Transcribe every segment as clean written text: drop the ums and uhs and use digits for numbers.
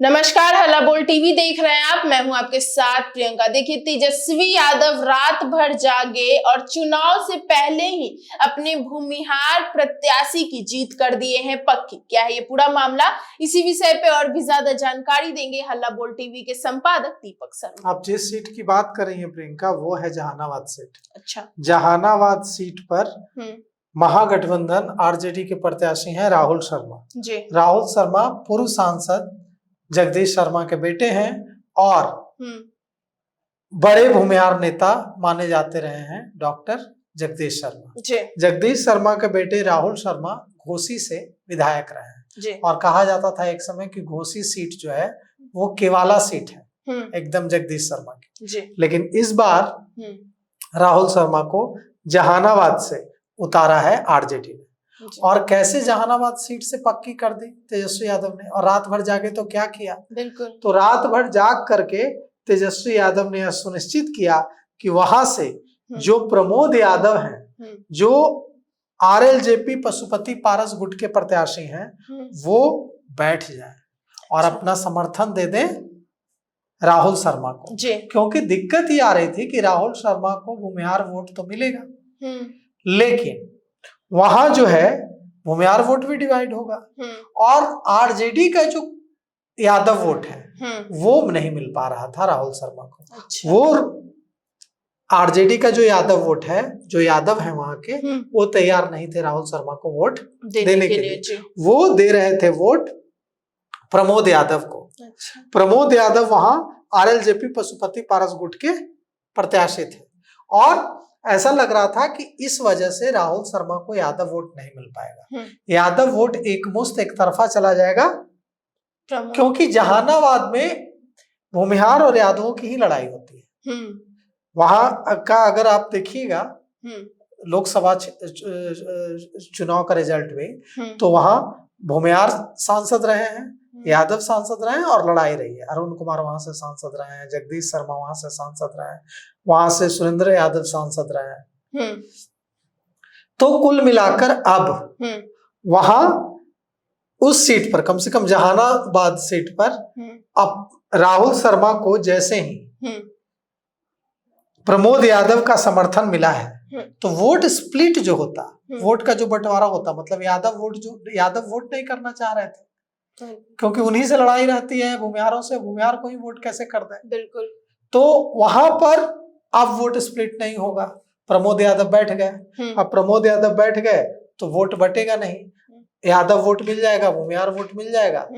नमस्कार, हल्ला बोल टीवी देख रहे हैं आप। मैं हूं आपके साथ प्रियंका। देखिए, तेजस्वी यादव रात भर जागे और चुनाव से पहले ही अपने भूमिहार प्रत्याशी की जीत कर दिए हैं पक्की। क्या है ये पूरा मामला, इसी विषय पे और भी ज्यादा जानकारी देंगे हल्ला बोल टीवी के संपादक दीपक शर्मा। आप जिस सीट की बात कर रही हैं प्रियंका, वो है जहानाबाद सीट। अच्छा, जहानाबाद सीट पर महागठबंधन आरजेडी के प्रत्याशी हैं राहुल शर्मा जी। राहुल शर्मा पूर्व सांसद जगदीश शर्मा के बेटे हैं और बड़े भूमिहार नेता माने जाते रहे हैं डॉक्टर जगदीश शर्मा जी। जगदीश शर्मा के बेटे राहुल शर्मा घोसी से विधायक रहे हैं जी। और कहा जाता था एक समय कि घोसी सीट जो है वो केवाला सीट है एकदम जगदीश शर्मा की जी। लेकिन इस बार राहुल शर्मा को जहानाबाद से उतारा है आरजेडी ने। और कैसे जहानाबाद सीट से पक्की कर दी तेजस्वी यादव ने, और रात भर जाके तो क्या किया। बिल्कुल। तो रात भर जाग करके तेजस्वी यादव ने यह सुनिश्चित किया कि वहां से जो प्रमोद यादव हैं, जो आरएलजेपी पशुपति पारस गुट के प्रत्याशी हैं, वो बैठ जाए और अपना समर्थन दे दें राहुल शर्मा को जी। क्योंकि दिक्कत ये आ रही थी कि राहुल शर्मा को भूमिहार वोट तो मिलेगा, लेकिन वहां जो है भूमिहार वोट भी डिवाइड होगा और आरजेडी का जो यादव वोट है वो नहीं मिल पा रहा था राहुल शर्मा को। अच्छा। वो आरजेडी का जो यादव वोट है, जो यादव है वहां के, वो तैयार नहीं थे राहुल शर्मा को वोट देने के लिए। वो दे रहे थे वोट प्रमोद यादव को। अच्छा। प्रमोद यादव वहां आरएलजेपी पशुपति पारस गुट के प्रत्याशी थे और ऐसा लग रहा था कि इस वजह से राहुल शर्मा को यादव वोट नहीं मिल पाएगा। यादव वोट एकमुश्त एक तरफा चला जाएगा क्योंकि जहानाबाद में भूमिहार और यादवों की ही लड़ाई होती है। वहां का अगर आप देखिएगा लोकसभा चुनाव का रिजल्ट में, तो वहां भूमिहार सांसद रहे हैं, यादव सांसद रहे हैं और लड़ाई रही है। अरुण कुमार वहां से सांसद रहे हैं, जगदीश शर्मा वहां से सांसद रहे हैं, वहां से सुरेंद्र यादव सांसद रहे हैं। तो कुल मिलाकर अब वहां उस सीट पर, कम से कम जहानाबाद सीट पर, अब राहुल शर्मा को जैसे ही प्रमोद यादव का समर्थन मिला है तो वोट स्प्लिट जो होता, वोट का जो बंटवारा होता, मतलब यादव वोट नहीं करना चाह रहे थे क्योंकि उन्हीं से लड़ाई रहती है भूमिहारों से, भूमिहार को ही वोट कैसे कर दें। बिल्कुल। तो वहां पर अब वोट स्प्लिट नहीं होगा, प्रमोद यादव बैठ गए। अब प्रमोद यादव बैठ गए तो वोट बटेगा नहीं, यादव वोट मिल जाएगा, भूमिहार वोट मिल जाएगा,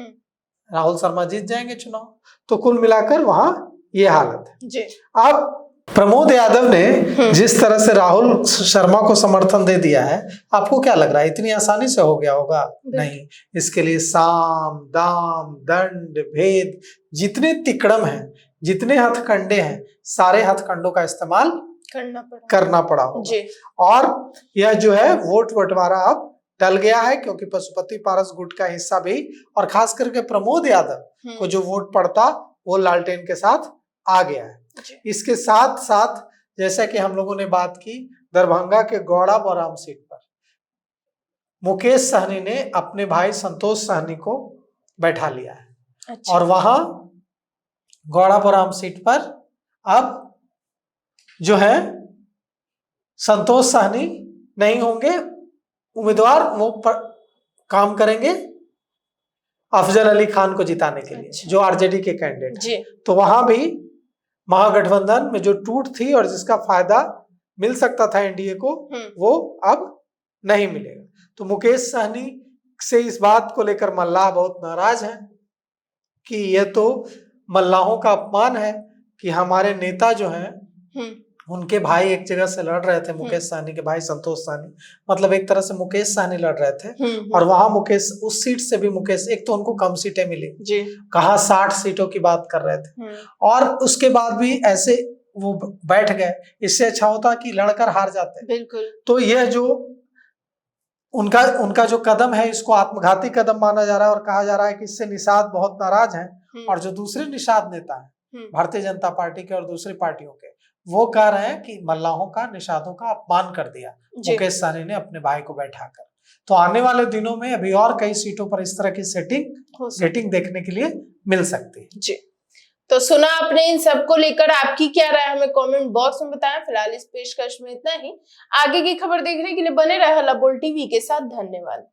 राहुल शर्मा जीत जाएंगे चुनाव। तो कुल मिलाकर वहां ये हालत है जी। अब प्रमोद यादव ने जिस तरह से राहुल शर्मा को समर्थन दे दिया है, आपको क्या लग रहा है इतनी आसानी से हो गया होगा? नहीं, इसके लिए साम दाम दंड भेद, जितने तिकड़म हैं, जितने हथकंडे हैं, सारे हथकंडों का इस्तेमाल करना पड़ा होगा। और यह जो है वोट बंटवारा अब टल गया है क्योंकि पशुपति पारस गुट का हिस्सा भी, और खास करके प्रमोद यादव को जो वोट पड़ता वो लालटेन के साथ आ गया है। इसके साथ साथ जैसा कि हम लोगों ने बात की, दरभंगा के गौड़ा बौराम सीट पर मुकेश सहनी ने अपने भाई संतोष सहनी को बैठा लिया है। अच्छा। और वहां गौड़ा बौराम सीट पर अब जो है संतोष सहनी नहीं होंगे उम्मीदवार, वो काम करेंगे अफजल अली खान को जिताने के लिए। अच्छा। जो आरजेडी के कैंडिडेट। तो वहां भी महागठबंधन में जो टूट थी और जिसका फायदा मिल सकता था एनडीए को, वो अब नहीं मिलेगा। तो मुकेश सहनी से इस बात को लेकर मल्लाह बहुत नाराज हैं कि यह तो मल्लाहों का अपमान है कि हमारे नेता जो हैं उनके भाई एक जगह से लड़ रहे थे, मुकेश सहनी के भाई संतोष सहनी, मतलब एक तरह से मुकेश सहनी लड़ रहे थे और वहां मुकेश, उस सीट से भी मुकेश, एक तो उनको कम सीटें मिली जी, कहा 60 सीटों की बात कर रहे थे और उसके बाद भी ऐसे वो बैठ गए। इससे अच्छा होता कि लड़कर हार जाते। बिल्कुल। तो यह जो उनका जो कदम है, इसको आत्मघाती कदम माना जा रहा है और कहा जा रहा है कि इससे निषाद बहुत नाराज हैं और जो दूसरे निषाद नेता है भारतीय जनता पार्टी के और दूसरी पार्टियों के, वो कह रहे हैं कि मल्लाहों का, निषादों का अपमान कर दिया मुकेश सहनी ने अपने भाई को बैठाकर। तो आने वाले दिनों में अभी और कई सीटों पर इस तरह की सेटिंग देखने के लिए मिल सकती है। जी, तो सुना आपने, इन सबको लेकर आपकी क्या राय हमें कमेंट बॉक्स में बताएं। फिलहाल इस पेशकश में इतना ही। आगे की खबर देखने के लिए बने रहे हल्ला बोल टीवी के साथ। धन्यवाद।